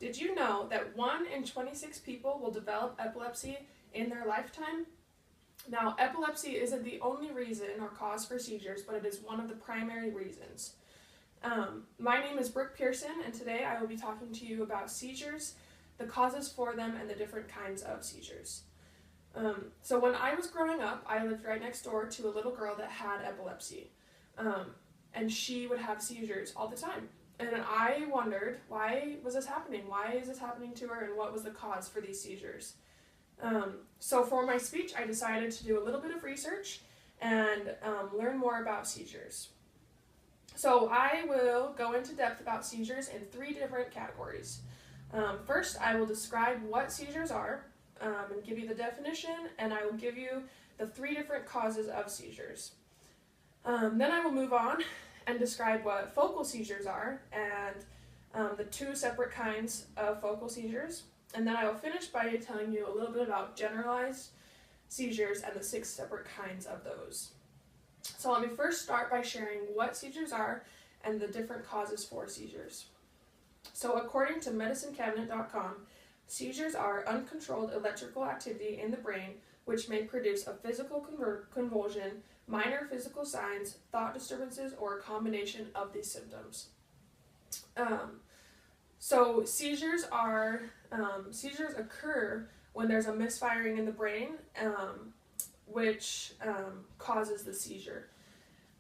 Did you know that 1 in 26 people will develop epilepsy in their lifetime? Now, epilepsy isn't the only reason or cause for seizures, but it is one of the primary reasons. My name is Brooke Pearson, and today I will be talking to you about seizures, the causes for them, and the different kinds of seizures. So when I was growing up, I lived right next door to a little girl that had epilepsy, and she would have seizures all the time. And I wondered, why was this happening? Why is this happening to her, and what was the cause for these seizures? So for my speech, I decided to do a little bit of research and learn more about seizures. So I will go into depth about seizures in 3 different categories. First, I will describe what seizures are and give you the definition, and I will give you the 3 different causes of seizures. Then I will move on and describe what focal seizures are and the 2 separate kinds of focal seizures. And then I will finish by telling you a little bit about generalized seizures and the 6 separate kinds of those. So let me first start by sharing what seizures are and the different causes for seizures. So according to medicinecabinet.com, seizures are uncontrolled electrical activity in the brain which may produce a physical convulsion, minor physical signs, thought disturbances, or a combination of these symptoms. So seizures occur when there's a misfiring in the brain, which causes the seizure.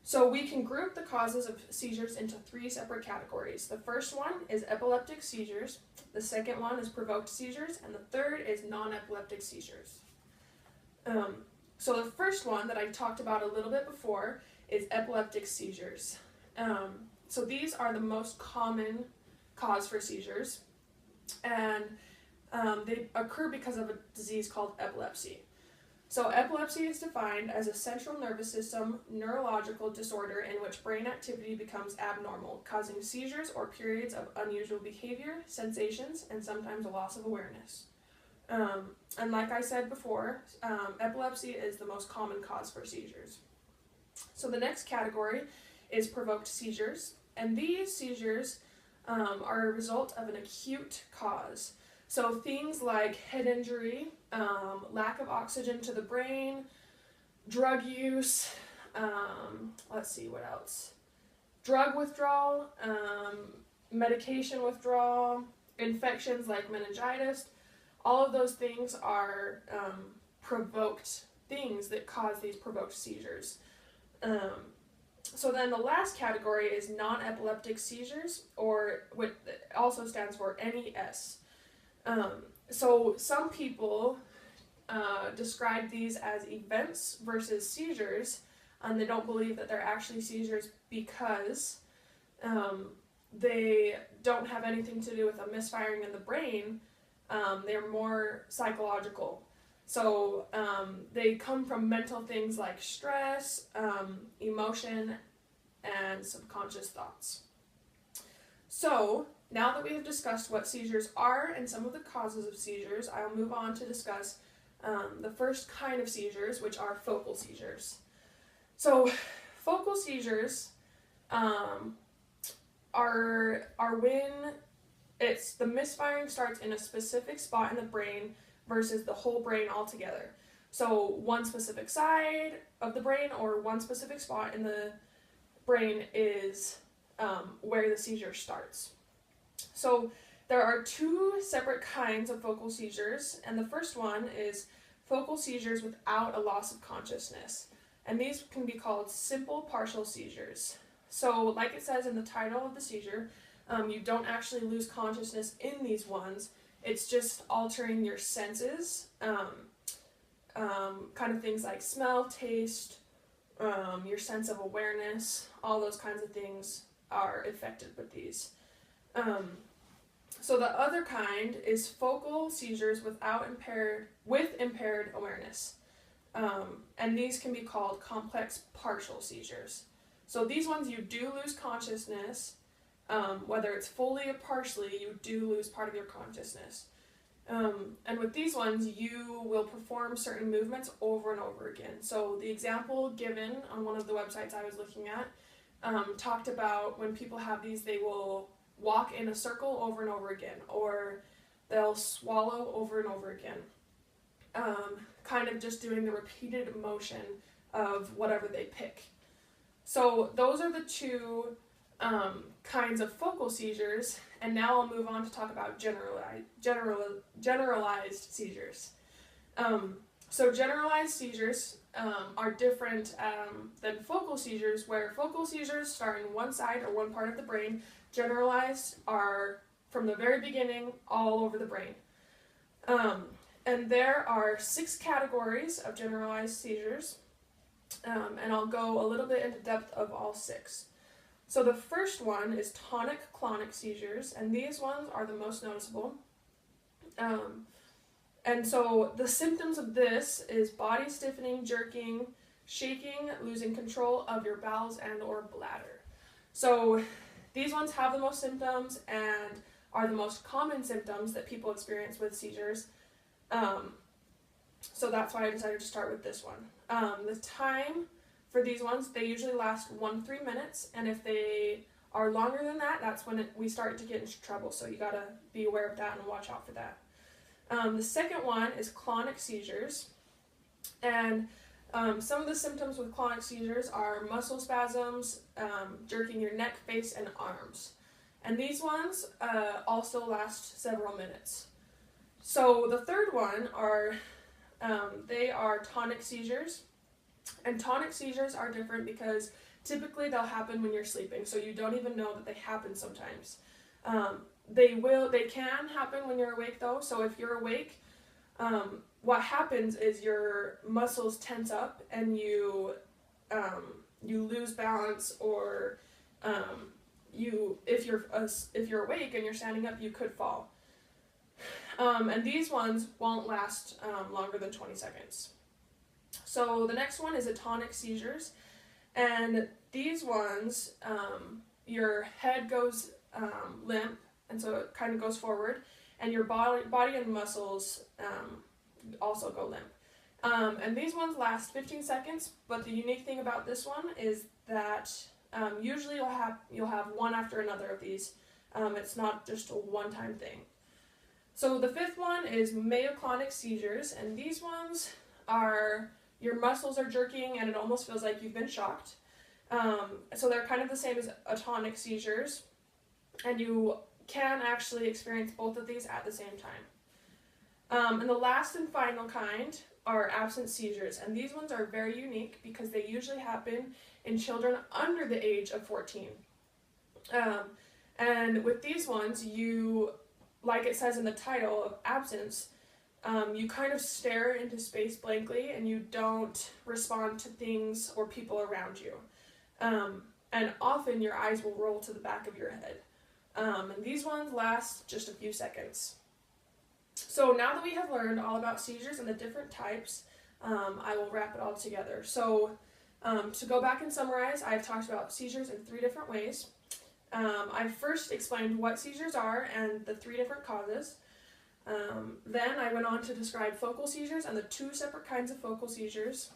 So we can group the causes of seizures into 3 separate categories. The first one is epileptic seizures, the second one is provoked seizures, and the third is non-epileptic seizures. So the first one that I talked about a little bit before is epileptic seizures. So these are the most common cause for seizures, and they occur because of a disease called epilepsy. So epilepsy is defined as a central nervous system neurological disorder in which brain activity becomes abnormal, causing seizures or periods of unusual behavior, sensations, and sometimes a loss of awareness. And like I said before, epilepsy is the most common cause for seizures. So the next category is provoked seizures, and these seizures are a result of an acute cause. So things like head injury, lack of oxygen to the brain, drug use, let's see what else, drug withdrawal, medication withdrawal, infections like meningitis. All of those things are provoked things that cause these provoked seizures. So then the last category is non-epileptic seizures, or what also stands for NES. So some people describe these as events versus seizures, and they don't believe that they're actually seizures because they don't have anything to do with a misfiring in the brain. They're more psychological. So they come from mental things like stress, emotion, and subconscious thoughts. So now that we have discussed what seizures are and some of the causes of seizures, I'll move on to discuss the first kind of seizures, which are focal seizures. So focal seizures are when the misfiring starts in a specific spot in the brain versus the whole brain altogether. So one specific side of the brain or one specific spot in the brain is where the seizure starts. So there are 2 separate kinds of focal seizures, and the first one is focal seizures without a loss of consciousness, and these can be called simple partial seizures. So like it says in the title of the seizure, you don't actually lose consciousness in these ones. It's just altering your senses, kind of things like smell, taste, your sense of awareness, all those kinds of things are affected with these. So the other kind is focal seizures with impaired awareness. And these can be called complex partial seizures. So these ones you do lose consciousness, whether it's fully or partially, you do lose part of your consciousness. And with these ones, you will perform certain movements over and over again. So the example given on one of the websites I was looking at talked about when people have these, they will walk in a circle over and over again, or they'll swallow over and over again. Kind of just doing the repeated motion of whatever they pick. So those are the two kinds of focal seizures, and now I'll move on to talk about generalized seizures. So generalized seizures are different than focal seizures, where focal seizures start in one side or one part of the brain. Generalized are from the very beginning all over the brain. And there are 6 categories of generalized seizures, and I'll go a little bit into depth of all 6. So the first one is tonic-clonic seizures, and these ones are the most noticeable. And so the symptoms of this is body stiffening, jerking, shaking, losing control of your bowels and or bladder. So these ones have the most symptoms and are the most common symptoms that people experience with seizures. So that's why I decided to start with this one. The time for these ones, they usually last 1 to 3 minutes, and if they are longer than that, that's when we start to get into trouble, so you gotta be aware of that and watch out for that. The second one is clonic seizures, and some of the symptoms with clonic seizures are muscle spasms, jerking your neck, face, and arms. And these ones also last several minutes. So the third one are, they are tonic seizures. And tonic seizures are different because typically they'll happen when you're sleeping, so you don't even know that they happen sometimes. They can happen when you're awake though, so if you're awake, what happens is your muscles tense up and you lose balance, or if you're awake and you're standing up, you could fall. And these ones won't last longer than 20 seconds. So the next one is atonic seizures, and these ones, your head goes limp, and so it kind of goes forward, and your body and muscles also go limp. And these ones last 15 seconds, but the unique thing about this one is that usually you'll have one after another of these. It's not just a one-time thing. So the fifth one is myoclonic seizures, and these ones are your muscles are jerking and it almost feels like you've been shocked. So they're kind of the same as atonic seizures, and you can actually experience both of these at the same time. And the last and final kind are absent seizures, and these ones are very unique because they usually happen in children under the age of 14. And with these ones, you, like it says in the title of absence, you kind of stare into space blankly and you don't respond to things or people around you. And often your eyes will roll to the back of your head. And these ones last just a few seconds. So now that we have learned all about seizures and the different types, I will wrap it all together. So to go back and summarize, I've talked about seizures in 3 different ways. I first explained what seizures are and the 3 different causes. Then I went on to describe focal seizures and the 2 separate kinds of focal seizures.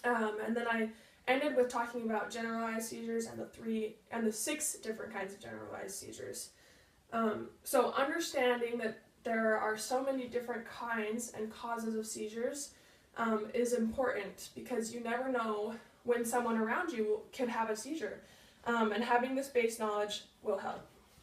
And then I ended with talking about generalized seizures and the 6 different kinds of generalized seizures. So understanding that there are so many different kinds and causes of seizures is important, because you never know when someone around you could have a seizure. And having this base knowledge will help.